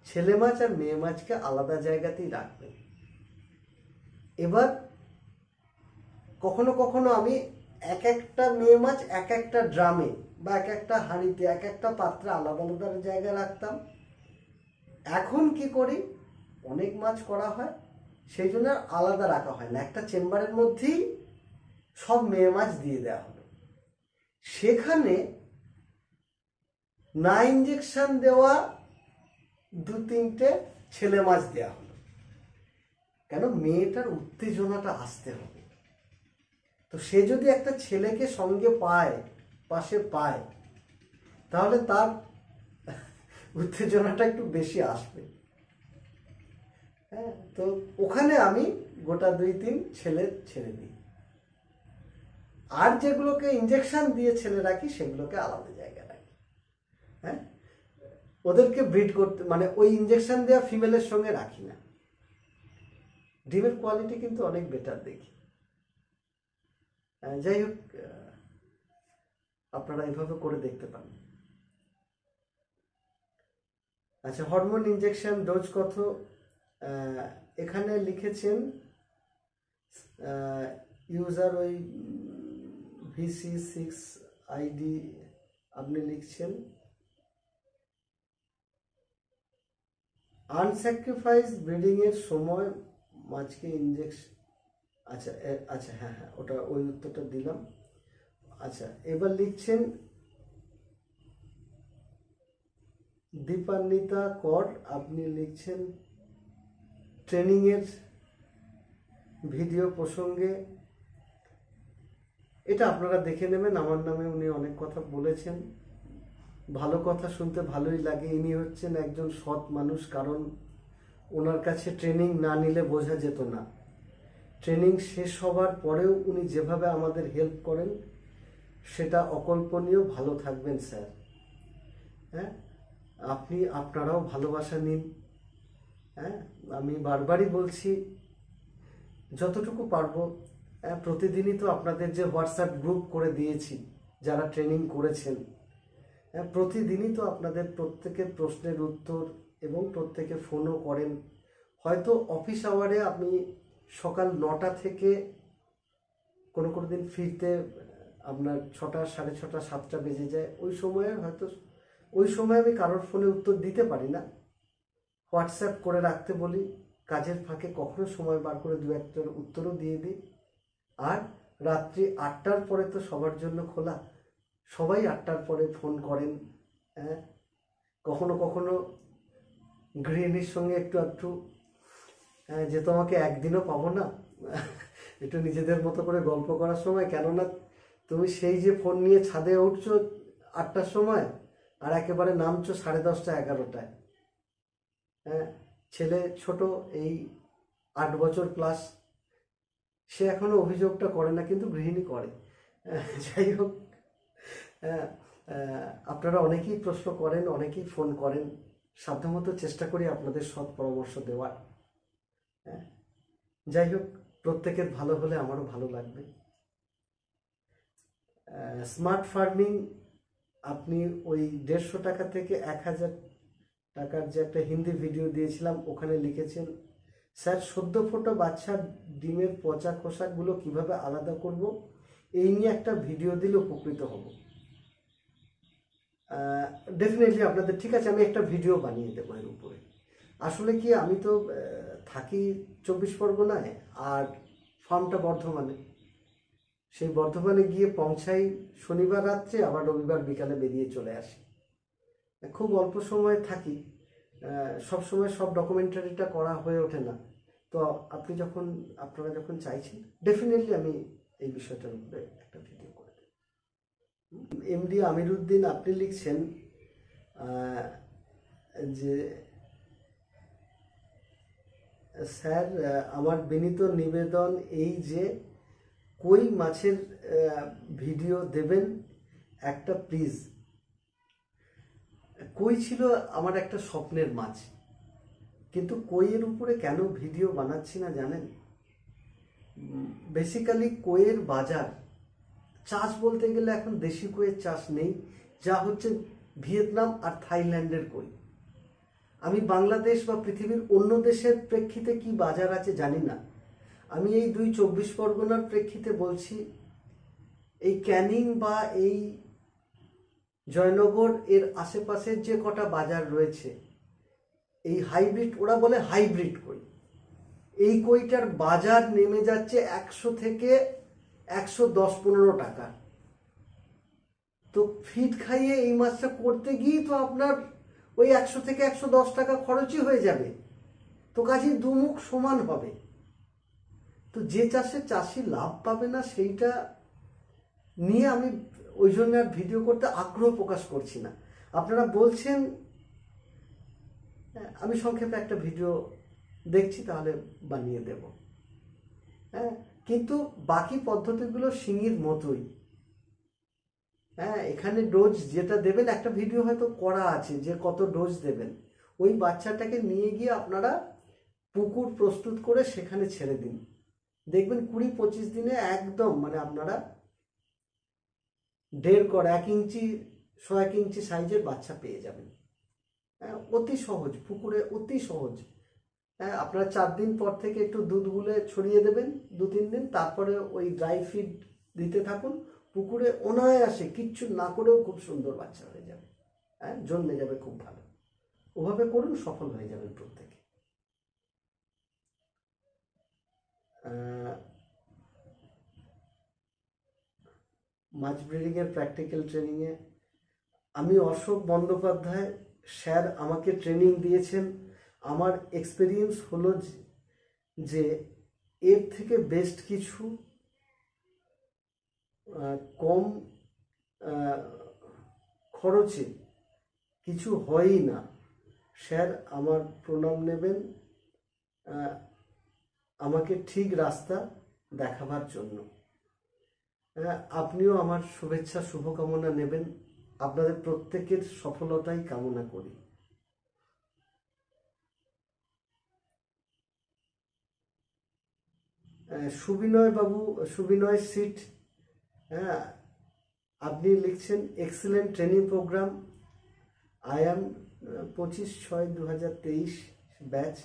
ছেলে মাছ আর মেয়ে মাছকে আলাদা জায়গাতেই রাখবেন। এবার কখনো কখনো আমি এক একটা মেয়ে মাছ এক একটা ড্রামে বা এক একটা হাঁড়িতে এক একটা পাত্রে আলাদা আলাদা জায়গায় রাখতাম। এখন কি করি, অনেক মাছ করা হয়, সেই জন্য আলাদা রাখা হয় না, একটা চেম্বারের মধ্যেই সব মেয়ে মাছ দিয়ে দেওয়া হলো। সেখানে না ইঞ্জেকশন দেওয়া 2-3টে ছেলে মাছ দেওয়া হলো, কেন মেয়েটার উত্তেজনাটা আসতে হবে। তো সে যদি একটা ছেলেকে সঙ্গে পায়, পাশে পায়, তাহলে তার উত্তেজনাটা একটু বেশি আসবে। হ্যাঁ, তো ওখানে আমি গোটা 2-3 ছেলে ছেড়ে দিই, আর যেগুলোকে ইঞ্জেকশন দিয়ে ছেলে রাখি সেগুলোকে আলাদা জায়গায় রাখি। হ্যাঁ, ওদেরকে ব্রিড করতে, মানে ওই ইঞ্জেকশন দেওয়া ফিমেলের সঙ্গে রাখি না। ডিমের কোয়ালিটি কিন্তু অনেক বেটার দেখি। যাই হোক, আপনারা এইভাবে করে দেখতে পারেন। আচ্ছা, হরমোন ইঞ্জেকশন ডোজ কত? এখানে লিখেছেন ইউজার ওই VC6 আইডি, আপনি লিখছেন আনস্যাক্রিফাইস ব্রিডিং এর সময় মাছকে ইঞ্জেকশন। আচ্ছা আচ্ছা, হ্যাঁ হ্যাঁ, ওটা ওই উত্তরটা দিলাম। আচ্ছা, এবার লিখছেন দীপান্বিতা কর, আপনি লিখছেন ট্রেনিংয়ের ভিডিও প্রসঙ্গে, এটা আপনারা দেখে নেবেন। আমার নামে উনি অনেক কথা বলেছেন, ভালো কথা শুনতে ভালোই লাগে। ইনি হচ্ছেন একজন সৎ মানুষ, কারণ ওনার কাছে ট্রেনিং না নিলে বোঝা যেত না। ট্রেনিং শেষ হবার পরেও উনি যেভাবে আমাদের হেল্প করেন সেটা অকল্পনীয়। ভালো থাকবেন স্যার। হ্যাঁ, আপনারাও ভালোবাসা নিন। হ্যাঁ, আমি বারবারই বলছি, যতটুকু পারবো। প্রতিদিনই তো আপনাদের যে হোয়াটসঅ্যাপ গ্রুপ করে দিয়েছি যারা ট্রেনিং করেছেন, প্রতিদিনই তো আপনাদের প্রত্যেকের প্রশ্নের উত্তর, এবং প্রত্যেকে ফোনও করেন। হয়তো অফিস আওয়ারে আপনি সকাল 9টা থেকে কোনো কোনো দিন ফিরতে আপনার 6টা, 6:30, 7টা বেজে যায়। ওই সময় আমি কারোর ফোনে উত্তর দিতে পারি না, হোয়াটসঅ্যাপ করে রাখতে বলি। কাজের ফাঁকে কখনো সময় বার করে 2-1টার উত্তরও দিয়ে দিই। আর রাত্রি 8টার পরে তো সবার জন্য খোলা, সবাই 8টার পরে ফোন করেন। হ্যাঁ, কখনো কখনো গৃহিণীর সঙ্গে একটু যে তোমাকে একদিনও পাবো না, একটু নিজেদের মতো করে গল্প করার সময়। কেননা তুমি সেই যে ফোন নিয়ে ছাদে উঠছো 8টার সময় আর একেবারে নামছো 10:30 11টায়। হ্যাঁ, ছেলে ছোট, এই 8 বছর প্লাস, সে এখনো অভিযোগটা করে না, কিন্তু গৃহিণী করে। যাই হোক, আপনারা অনেকেই প্রশ্ন করেন, অনেকেই ফোন করেন, সাধ্যমতো চেষ্টা করি আপনাদের সৎ পরামর্শ দেওয়ার। যাই হোক, প্রত্যেকের ভালো হলে আমারও ভালো লাগবে। স্মার্ট ফার্মিং, আপনি ওই 150 টাকা থেকে 1000 টাকার যে একটা হিন্দি ভিডিও দিয়েছিলাম, ওখানে লিখেছেন, স্যার সদ্য ফোটা বাচ্চার ডিমের পচা খোসাগুলো কিভাবে আলাদা করব, এই নিয়ে একটা ভিডিও দিলে উপকৃত হব। ডেফিনেটলি আপনাদের, ঠিক আছে, আমি একটা ভিডিও বানিয়ে দেবো এর উপরে। আসলে কি, আমি তো থাকি 24 পরগনায়, আর ফার্মটা বর্ধমানে। সেই বর্ধমানে গিয়ে পৌঁছাই শনিবার রাত্রে, আবার রবিবার বিকালে বেরিয়ে চলে আসি। খুব অল্প সময় থাকি, সব সময় সব ডকুমেন্টারিটা করা হয়ে ওঠে না। তো আপনারা যখন চাইছেন, ডেফিনেটলি আমি এই বিষয়টার উপরে একটা ভিডিও করে দেব। এমডি আমিরুদ্দিন, আপনি লিখছেন যে স্যার, আমার বিনীত নিবেদন এই যে কই মাছের ভিডিও দেবেন একটা প্লিজ। কই ছিল আমার একটা স্বপ্নের মাছ, কিন্তু কইয়ের উপরে কেন ভিডিও বানাচ্ছি না জানেন? বেসিক্যালি কইয়ের বাজার, চাষ বলতে গেলে এখন দেশি কইয়ের চাষ নেই, যা হচ্ছে ভিয়েতনাম আর থাইল্যান্ডের কই। আমি বাংলাদেশ বা পৃথিবীর অন্য দেশের প্রেক্ষিতে কি বাজার আছে জানি না। আমি এই 24 পরগনার প্রেক্ষিতে বলছি, এই ক্যানিং বা এই জয়নগর এর আশেপাশের যে কটা বাজার রয়েছে, এই হাইব্রিড, ওরা বলে হাইব্রিড কই, এই কইটার বাজার নেমে যাচ্ছে 100 থেকে 110-15 টাকা। তো ফিড খাইয়ে এই মাছটা করতে গিয়ে তো আপনার ওই 100 থেকে 110 টাকা খরচই হয়ে যাবে। তো কাজেই দুমুখ সমান হবে। তো যে চাষে চাষি লাভ পাবে না, সেইটা নিয়ে আমি ওই জন্য আর ভিডিও করতে আগ্রহ প্রকাশ করছি না। আপনারা বলছেন, আমি সংক্ষেপে একটা ভিডিও দেখছি, তাহলে বানিয়ে দেব। হ্যাঁ, কিন্তু বাকি পদ্ধতিগুলো শিঙির মতোই। হ্যাঁ, এখানে ডোজ যেটা দেবেন, একটা ভিডিও হয়তো করা আছে যে কত ডোজ দেবেন। ওই বাচ্চাটাকে নিয়ে গিয়ে আপনারা পুকুর প্রস্তুত করে সেখানে ছেড়ে দিন, দেখবেন 20-25 দিনে একদম, মানে আপনারা 1.5 ইঞ্চি 1 ইঞ্চি সাইজের বাচ্চা পেয়ে যাবেন। হ্যাঁ, অতি সহজ, পুকুরে অতি সহজ। হ্যাঁ, আপনারা 4 দিন পর থেকে একটু দুধ গুলে ছড়িয়ে দেবেন, 2-3 দিন, তারপরে ওই ড্রাই ফিড দিতে থাকুন। পুকুরে অনায়াসে কিচ্ছু না করেও খুব সুন্দর বাচ্চা হয়ে যাবে। হ্যাঁ, জন্মে যাবে খুব ভালো। ওভাবে করুন, সফল হয়ে যাবেন প্রত্যেকে। মাছ ব্রিডিংয়ের প্র্যাকটিক্যাল ট্রেনিংয়ে আমি অশোক বন্দ্যোপাধ্যায় স্যার আমাকে ট্রেনিং দিয়েছেন। আমার এক্সপিরিয়েন্স হলো যে এর থেকে বেস্ট কিছু কম খরচে কিছু হয়ই না। স্যার, আমার প্রণাম নেবেন আমাকে ঠিক রাস্তা দেখাবার জন্য। আপনিও আমার শুভেচ্ছা শুভকামনা নেবেন। আপনাদের প্রত্যেকের সফলতাই কামনা করি। সুবিনয় বাবু, সুবিনয় সিট, হ্যাঁ, আপনি লিখছেন excellent training program. I am 25/6/2023 batch.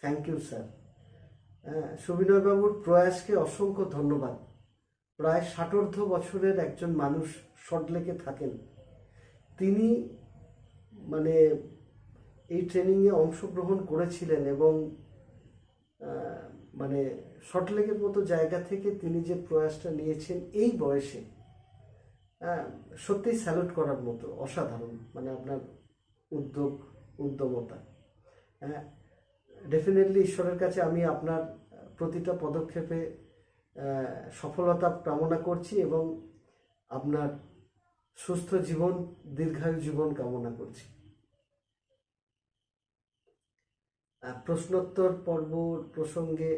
Thank you sir. Subinoy বাবুর প্রয়াসকে অসংখ্য ধন্যবাদ। প্রায় 60 বছরের একজন মানুষ সল্টলেকে থাকেন, তিনি মানে এই ট্রেনিংয়ে অংশগ্রহণ করেছিলেন এবং মানে সল্টলেকের মতো জায়গা থেকে তিনি যে প্রয়াসটা নিয়েছেন এই বয়সে, সত্যিই স্যালুট করার মতো, অসাধারণ। মানে আপনার উদ্যোগ, উদ্যমতা। ডেফিনেটলি ঈশ্বরের কাছে আমি আপনার প্রতিটা পদক্ষেপে সফলতা কামনা করছি এবং আপনার সুস্থ জীবন, দীর্ঘায়ু জীবন কামনা করছি। প্রশ্নোত্তর পর্ব প্রসঙ্গে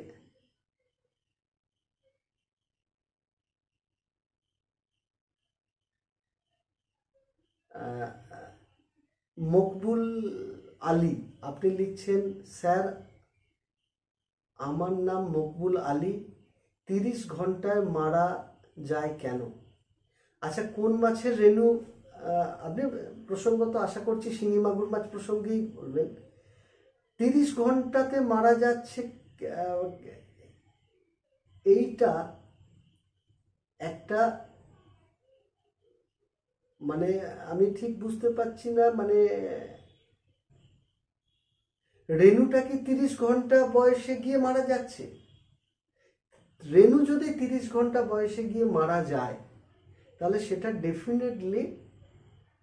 মকবুল আলী আপনি লিখছেন, স্যার আমার নাম মকবুল আলী, 30 ঘন্টায় মারা যায় কেন? আচ্ছা, কোন মাছের রেণু আপনি প্রসঙ্গত আশা করছি শিঙি মাগুর মাছ প্রসঙ্গেই বলবেন। 30 ঘন্টাতে মারা যাচ্ছে, এইটা একটা মানে আমি ঠিক বুঝতে পারছি না, মানে রেণুটা কি 30 ঘন্টা বয়সে গিয়ে মারা যাচ্ছে? রেণু যদি 30 ঘন্টা বয়সে গিয়ে মারা যায় তাহলে সেটা ডেফিনেটলি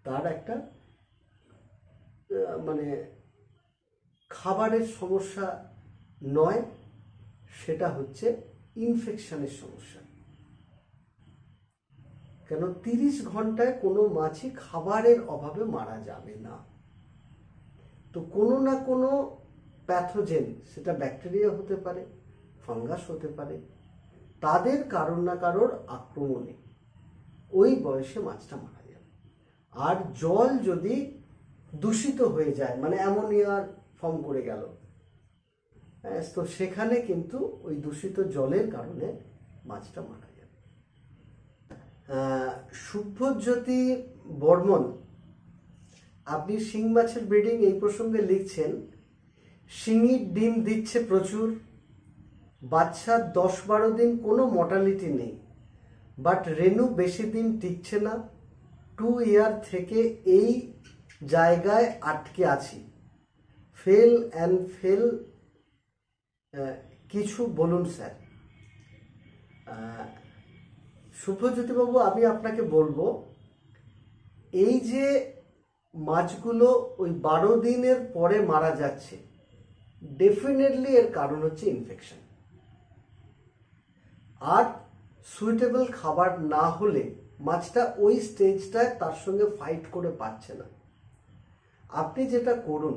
তার একটা মানে খাবারের সমস্যা নয়, সেটা হচ্ছে ইনফেকশনের সমস্যা। কেন 30 ঘন্টায় কোনো মাছই খাবারের অভাবে মারা যাবে না। তো কোনো না কোনো প্যাথোজেন, সেটা ব্যাকটেরিয়া হতে পারে, ফাঙ্গাস হতে পারে, তাদের কারোর না কারোর আক্রমণে ওই বয়সে মাছটা মারা যাবে। আর জল যদি দূষিত হয়ে যায়, মানে অ্যামোনিয়ার ফর্ম করে গেল, তো সেখানে কিন্তু ওই দূষিত জলের কারণে মাছটা মারা যাবে। শুভ্রজ্যোতি বর্মন আপনি শিং মাছের ব্রিডিং এই প্রসঙ্গে লিখছেন, শিঙির ডিম দিচ্ছে প্রচুর, বাচ্চা 10-12 দিন কোনো মর্টালিটি নেই, বাট রেণু বেশি দিন টিকছে না, 2 ইয়ার থেকে এই জায়গায় আটকে আছি, ফেল অ্যান্ড ফেল, কিছু বলুন স্যার। শুভজ্যোতিবাবু আমি আপনাকে বলবো, এই যে মাছগুলো ওই 12 দিনের পরে মারা যাচ্ছে, ডেফিনেটলি এর কারণ হচ্ছে ইনফেকশন। আর সুইটেবল খাবার না হলে মাছটা ওই স্টেজটায় তার সঙ্গে ফাইট করে পাচ্ছে না। আপনি যেটা করুন,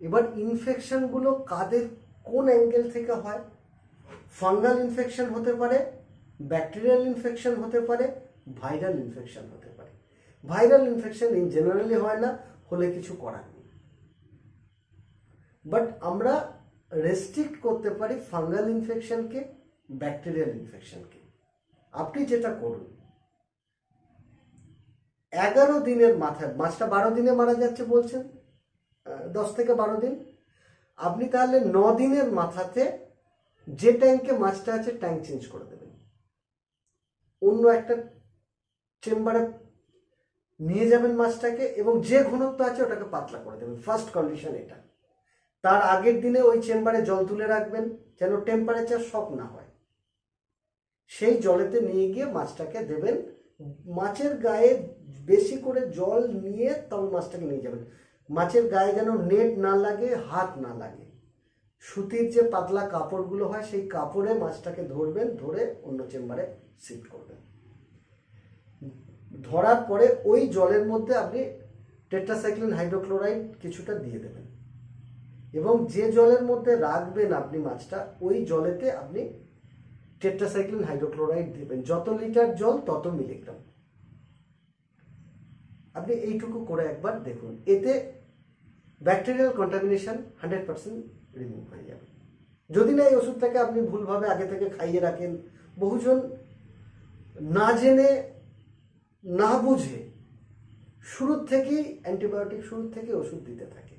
এবার ইনফেকশনগুলো কাদের কোন অ্যাঙ্গেল থেকে হয়, ফাঙ্গাল ইনফেকশন হতে পারে, ব্যাকটেরিয়াল ইনফেকশন হতে পারে, ভাইরাল ইনফেকশন হতে পারে। ভাইরাল ইনফেকশন ইন জেনারেলি হয় না, হলে কিছু করার নেই, বাট আমরা রেস্ট্রিক্ট করতে পারি ফাঙ্গাল ইনফেকশনকে, ব্যাকটেরিয়াল ইনফেকশনকে। আপনি যেটা করুন, 11 দিনের মাথায় মাছটা 12 দিনে মারা যাচ্ছে বলছেন, 10 থেকে 12 দিন, আপনি তাহলে 9 দিনের মাথাতে যে ট্যাঙ্কে মাছটা আছে ট্যাঙ্ক চেঞ্জ করে দেবেন, অন্য একটা চেম্বারে নিয়ে যাবেন মাছটাকে, এবং যে ঘনত্ব আছে ওটাকে পাতলা করে দেবেন। ফার্স্ট কন্ডিশন এটা। তার আগের দিনে ওই চেম্বারে জল তুলে রাখবেন যেন টেম্পারেচার শক না হয়, সেই জলেতে নিয়ে গিয়ে মাছটাকে দেবেন। মাছের গায়ে বেশি করে জল নিয়ে তবে মাছটাকে নিয়ে যাবেন। মাছের গায়ে যেন নেট না লাগে, হাত না লাগে, সুতির যে পাতলা কাপড়গুলো হয় সেই কাপড়ে মাছটাকে ধরবেন, ধরে অন্য চেম্বারে শিফট করবেন। ধরার পরে ওই জলের মধ্যে আপনি টেট্রাসাইক্লিন হাইড্রোক্লোরাইড কিছুটা দিয়ে দেবেন, এবং যে জলের মধ্যে রাখবেন আপনি মাছটা, ওই জলেতে আপনি টেট্রাসাইক্লিন হাইড্রোক্লোরাইড দেবেন। যত লিটার জল তত মিলিগ্রাম। আপনি এইটুকু করে একবার দেখুন, এতে ব্যাকটেরিয়াল কন্টামিনেশন 100% রিমুভ হয়ে যাবে। যদি না এই ওষুধটাকে আপনি ভুলভাবে আগে থেকে খাইয়ে রাখেন, বহুজন না জেনে না বুঝে শুরুর থেকেই অ্যান্টিবায়োটিক, শুরুর থেকে ওষুধ দিতে থাকে।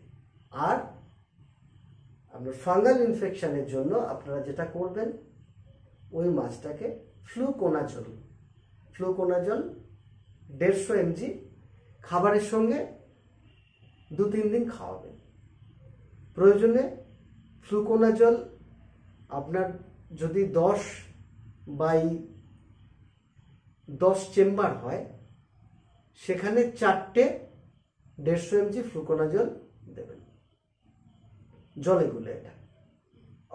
আর আপনার ফাঙ্গাল ইনফেকশনের জন্য আপনারা যেটা করবেন, ওই মাছটাকে ফ্লুকোনাজল 150 mg খাবারের সঙ্গে 2-3 দিন খাওয়াবেন। প্রয়োজনে ফ্লুকোনাজল আপনার যদি 10/10 চেম্বার হয়, সেখানে 4টে 150 mg ফ্লুকোনাজল দেবেন। জলে গুলে এটা।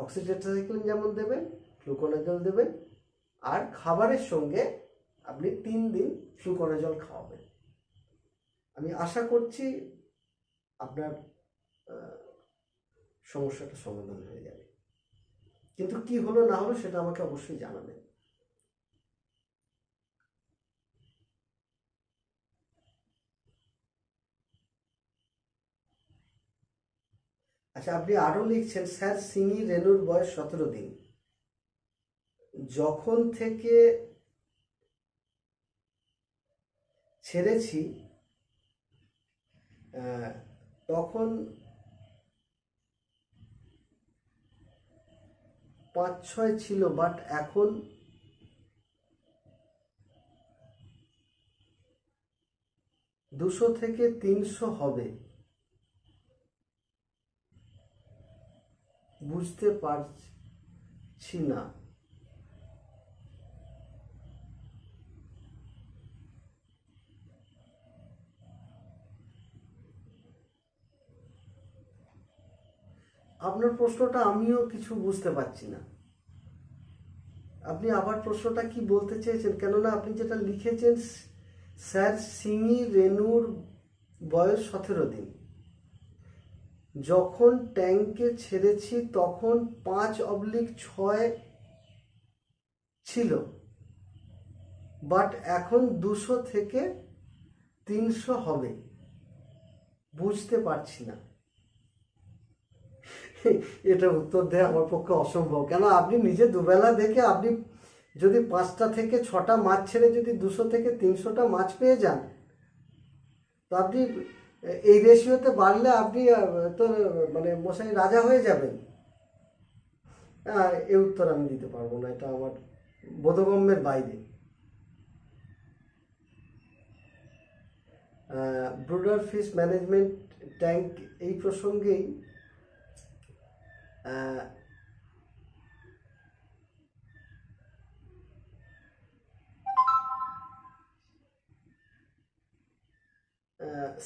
অক্সিটেট্রাসাইক্লিন যেমন দেবেন, ফ্লুকোনাজল দেবেন, আর খাবারের সঙ্গে আপনি 3 দিন ফ্লুকোনাজল খাওয়াবেন। আমি আশা করছি আপনার সমস্যাটা সমাধান হয়ে যাবে। কিন্তু কি হলো না হলো সেটা আমাকে অবশ্যই জানাবেন। আচ্ছা, আপনি আরো লিখছেন, স্যার সিঙি রেনুর বয়স 17 দিন। যখন থেকে ছেড়েছি তখন 5-6 ছিল, বাট এখন 200 থেকে 300 হবে। বুঝতে পারছি না। আপনার প্রশ্নটা আমিও কিছু বুঝতে পারছি না। আপনি আবার প্রশ্নটা কি বলতে চেয়েছেন? কেননা আপনি যেটা লিখেছেন, স্যার সিঙি রেনুর বয়স 17 দিন। যখন ট্যাঙ্কে ছেড়েছি তখন 5/6 ছিল, বাট এখন 200 থেকে 300 হবে। বুঝতে পারছি না। এটা উত্তর দেওয়া আমার পক্ষে অসম্ভব। কেন, আপনি নিজে দুবেলা দেখে আপনি যদি 5টা থেকে 6টা মাছ ছেড়ে যদি 200 থেকে 300টা মাছ পেয়ে যান, তো আপনি এই রেশিওতে বাড়লে আপনি তো মানে মশাই রাজা হয়ে যাবেন। এই উত্তর আমি দিতে পারবো না, এটা আমার বোধগম্যের বাইরে। ব্রুডার ফিশ ম্যানেজমেন্ট ট্যাঙ্ক এই প্রসঙ্গেই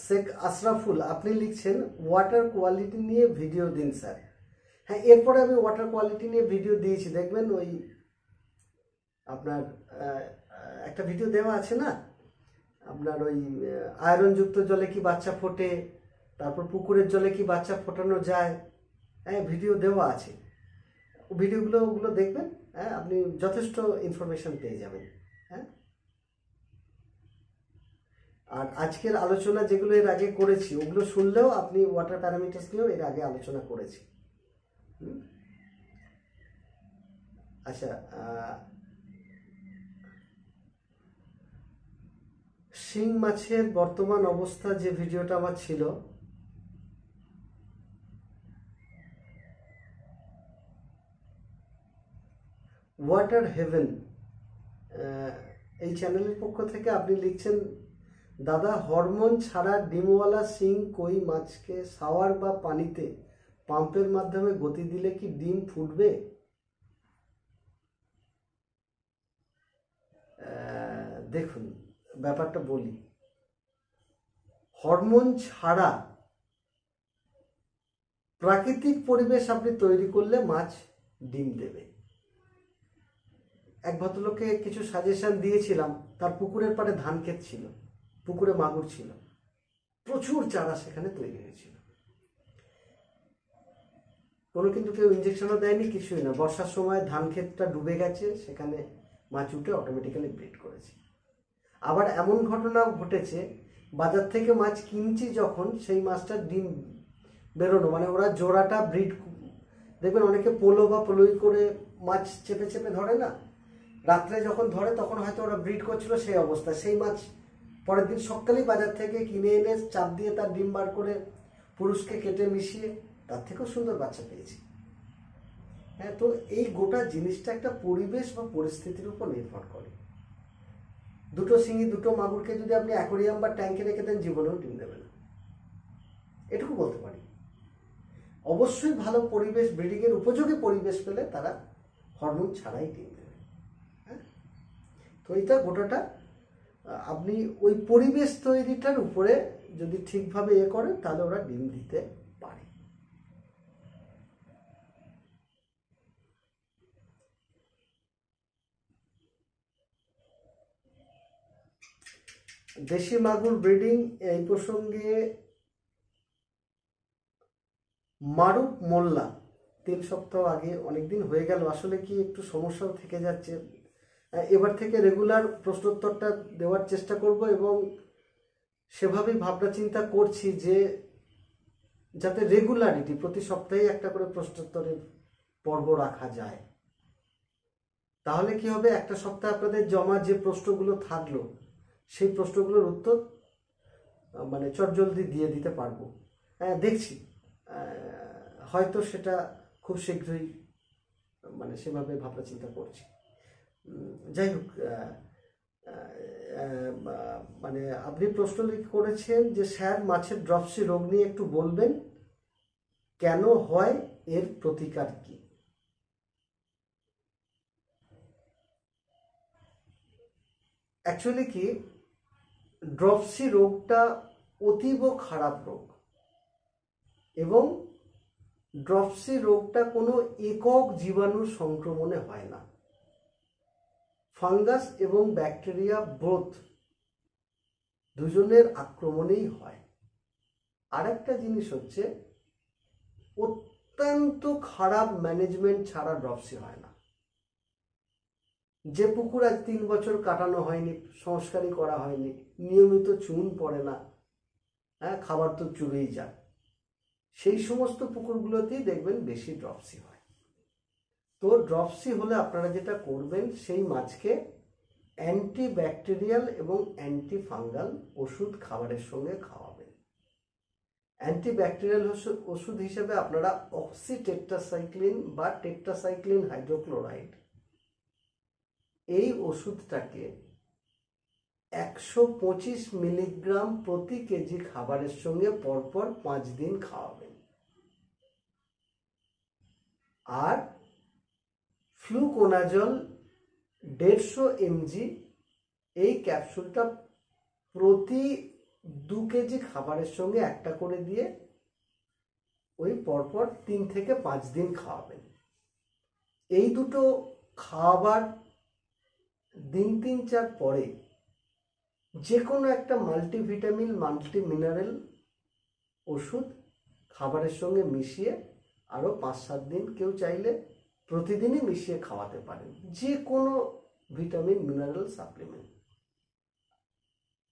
শেখ আশরাফুল আপনি লিখছেন, ওয়াটার কোয়ালিটি নিয়ে ভিডিও দিন স্যার। হ্যাঁ, এরপরে আমি ওয়াটার কোয়ালিটি নিয়ে ভিডিও দিয়েছি, দেখবেন ওই আপনার একটা ভিডিও দেওয়া আছে না, আপনার ওই আয়রনযুক্ত জলে কি বাচ্চা ফোটে, তারপর পুকুরের জলে কি বাচ্চা ফোটানো যায়, হ্যাঁ ভিডিও দেওয়া আছে। ওগুলো দেখবেন, হ্যাঁ আপনি যথেষ্ট ইনফরমেশন পেয়ে যাবেন। হ্যাঁ, আর আজকের আলোচনা যেগুলো এর আগে করেছি ওগুলো শুনলেও আপনি ওয়াটার প্যারামিটার্স নিয়েও এর আগে আলোচনা করেছি। আচ্ছা, শিং মাছের বর্তমান অবস্থা যে ভিডিওটা আমার ছিল, ওয়াটার হেভেন এই চ্যানেলের পক্ষ থেকে আপনি লিখছেন, দাদা হরমোন ছাড়া ডিমওয়ালা শিং কই মাছকে শাওয়ার বা পানিতে পাম্পের মাধ্যমে গতি দিলে কি ডিম ফুটবে? দেখুন, ব্যাপারটা বলি, হরমোন ছাড়া প্রাকৃতিক পরিবেশ আপনি তৈরি করলে মাছ ডিম দেবে। এক ভদ্রলোককে কিছু সাজেশন দিয়েছিলাম, তার পুকুরের পাড়ে ধান ক্ষেত ছিল, পুকুরে মাগুর ছিল, প্রচুর চারা সেখানে তৈরি হয়েছিল। কিন্তু কেউ ইঞ্জেকশনও দেয়নি, কিছুই না। বর্ষার সময় ধান ক্ষেতটা ডুবে গেছে, সেখানে মাছ উঠে অটোমেটিক্যালি ব্রিড করেছে। আবার এমন ঘটনাও ঘটেছে, বাজার থেকে মাছ কিনছি যখন, সেই মাছটার ডিম বেরোনো, মানে ওরা জোড়াটা ব্রিড, দেখবেন অনেকে পোলো বা পলই করে মাছ চেপে চেপে ধরে না, রাত্রে যখন ধরে তখন হয়তো ওরা ব্রিড করছিল, সেই অবস্থা। সেই মাছ পরের দিন সকালেই বাজার থেকে কিনে এনে চাপ দিয়ে তার ডিম বার করে পুরুষকে কেটে মিশিয়ে তার থেকেও সুন্দর বাচ্চা পেয়েছি। হ্যাঁ, তো এই গোটা জিনিসটা একটা পরিবেশ বা পরিস্থিতির উপর নির্ভর করে। দুটো শিঙি দুটো মাগুরকে যদি আপনি অ্যাকোরিয়াম বা ট্যাঙ্কে রেখে দেন, জীবনেও ডিম দেবে না, এটুকু বলতে পারি। অবশ্যই ভালো পরিবেশ, ব্রিডিংয়ের উপযোগী পরিবেশ পেলে তারা হরমোন ছাড়াই ডিম দেবে। হ্যাঁ, তো এটা গোটাটা আপনি ওই পরিবেশ তৈরিটার উপরে যদি ঠিকভাবে করেন, তাহলে ওরা ডিম দিতে পারে। দেশি মাগুর ব্রিডিং এই প্রসঙ্গে মারুফ মোল্লা 3 সপ্তাহ আগে, অনেকদিন হয়ে গেল, আসলে কি একটু সমস্যাও থেকে যাচ্ছে। এবার থেকে রেগুলার প্রশ্নোত্তরটা দেওয়ার চেষ্টা করব এবং সেভাবেই ভাবনা চিন্তা করছি যে যাতে রেগুলারিটি প্রতি সপ্তাহে একটা করে প্রশ্নোত্তরের পর্ব রাখা যায়। তাহলে কি হবে, একটা সপ্তাহে আপনাদের জমা যে প্রশ্নগুলো থাকলো সেই প্রশ্নগুলোর উত্তর মানে চটজলদি দিয়ে দিতে পারবো। দেখছি হয়তো সেটা খুব শীঘ্রই মানে সেভাবে ভাবনা চিন্তা করছি। যাই হোক, মানে আপনি প্রশ্ন করেছেন যে স্যার মাছের ড্রপসি রোগ নিয়ে একটু বলবেন, কেন হয়, এর প্রতিকার কি? অ্যাকচুয়ালি কি, ড্রপসি রোগটা অতীব খারাপ রোগ এবং ড্রপসি রোগটা কোনো একক জীবাণুর সংক্রমণে হয় না, ফাঙ্গাস এবং ব্যাকটেরিয়া বোথ দুজনের আক্রমণেই হয়। আর একটা জিনিস হচ্ছে, অত্যন্ত খারাপ ম্যানেজমেন্ট ছাড়া ড্রপসি হয় না। যে পুকুর আজ 3 বছর কাটানো হয়নি, সংস্কারই করা হয়নি, নিয়মিত চুন পড়ে না, খাবার তো চুবেই যায়, সেই সমস্ত পুকুরগুলোতেই দেখবেন বেশি ড্রপসি হয়। তো ড্রপসি হলে আপনারা যেটা করবেন, সেই মাছকে অ্যান্টিব্যাকটেরিয়াল এবং অ্যান্টি ফাঙ্গাল ওষুধ খাবারের সঙ্গে খাওয়াবেন। অ্যান্টিব্যাকটেরিয়াল ওষুধ হিসেবে আপনারা অক্সিটেট্রাসাইক্লিন বা টেট্রাসাইক্লিন হাইড্রোক্লোরাইড, এই ওষুধটাকে 125 মিলিগ্রাম প্রতি কেজি খাবারের সঙ্গে পরপর 5 দিন খাওয়াবেন। আর ফ্লুকোনাজল 150 mg, এই ক্যাপসুলটা প্রতি 2 কেজি খাবারের সঙ্গে একটা করে দিয়ে ওই পরপর 3 থেকে 5 দিন খাওয়াবেন। এই দুটো খাওয়াবার দিন 3-4 পরে যে কোনো একটা মাল্টিভিটামিন মাল্টি মিনারেল ওষুধ খাবারের সঙ্গে মিশিয়ে আরও 5-7 দিন, কেউ চাইলে প্রতিদিনই মিশিয়ে খাওয়াতে পারেন, যে কোনো ভিটামিন মিনারেল সাপ্লিমেন্ট।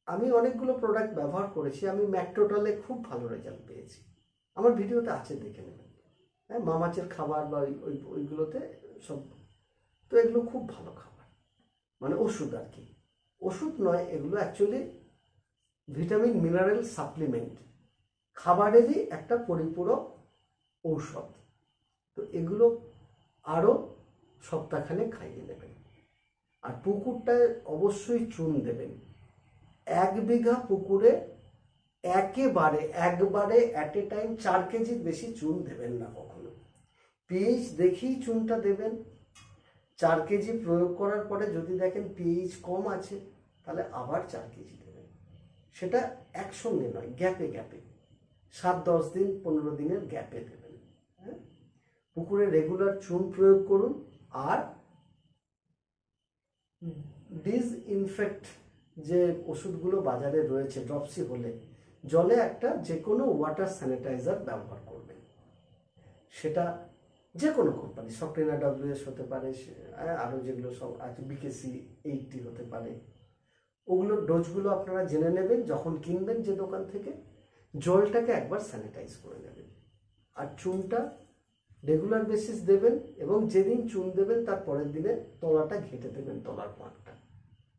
আমি অনেকগুলো প্রোডাক্ট ব্যবহার করেছি, আমি ম্যাকটোটালে খুব ভালো রেজাল্ট পেয়েছি, আমার ভিডিওতে আছে, দেখে নেবেন। মামাচের খাবার বা ওইগুলোতে সব, তো এগুলো খুব ভালো খাবার, মানে ওষুধ আর কি, ওষুধ নয় এগুলো, অ্যাকচুয়ালি ভিটামিন মিনারেল সাপ্লিমেন্ট, খাবারেরই একটা পরিপূরক ঔষধ। তো এগুলো আরও সপ্তাহখানেক খাইয়ে নেবেন। আর পুকুরটায় অবশ্যই চুন দেবেন। 1 বিঘা পুকুরে একবারে অ্যাট এ টাইম 4 কেজির বেশি চুন দেবেন না কখনো। পিএইচ দেখেই চুনটা দেবেন। 4 কেজি প্রয়োগ করার পরে যদি দেখেন পিএইচ কম আছে, তাহলে আবার 4 কেজি দেবেন। সেটা একসঙ্গে নয়, গ্যাপে গ্যাপে, 7-10 দিন 15 দিনের গ্যাপে দেবেন। পুকুরে রেগুলার চুন প্রয়োগ করুন। আর ডিসইনফেক্ট যে ওষুধগুলো বাজারে রয়েছে ড্রপসি হলে, জলে একটা যে কোনো ওয়াটার স্যানিটাইজার ব্যবহার করবেন। সেটা যে কোনো কোম্পানি, সক্রিনা WS হতে পারে, আরও যেগুলো সব আছে BKC 80 হতে পারে, ওগুলোর ডোজগুলো আপনারা জেনে নেবেন যখন কিনবেন যে দোকান থেকে। জলটাকে একবার স্যানিটাইজ করে নেবেন। আর চুনটা রেগুলার বেসিস দেবেন, এবং যেদিন চুন দেবেন তার পরের দিনে তলাটা ঘেঁটে দেবেন, তলার পাঁকটা।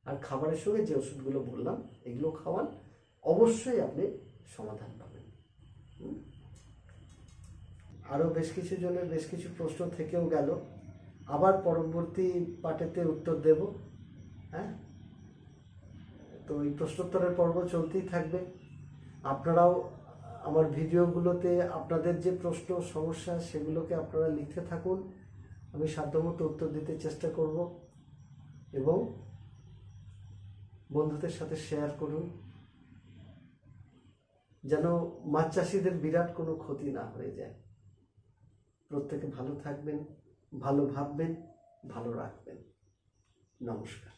আর খাবারের সঙ্গে যে ওষুধগুলো বললাম এগুলো খাওয়ান, অবশ্যই আপনি সমাধান পাবেন। আরও বেশ কিছু জনের বেশ কিছু প্রশ্ন থেকেও গেল, আবার পরবর্তী পার্টেতে উত্তর দেব। তো এই প্রশ্নোত্তরের পর্ব চলতেই থাকবে। আপনারাও আমার ভিডিওগুলোতে আপনাদের যে প্রশ্ন সমস্যা সেগুলোকে আপনারা লিখতে থাকুন, আমি সাধ্যমতো উত্তর দিতে চেষ্টা করব। এবং বন্ধুদের সাথে শেয়ার করুন, যেন মাছ চাষিদের বিরাট কোনো ক্ষতি না হয়ে যায়। প্রত্যেকে ভালো থাকবেন, ভালো ভাববেন, ভালো রাখবেন। নমস্কার।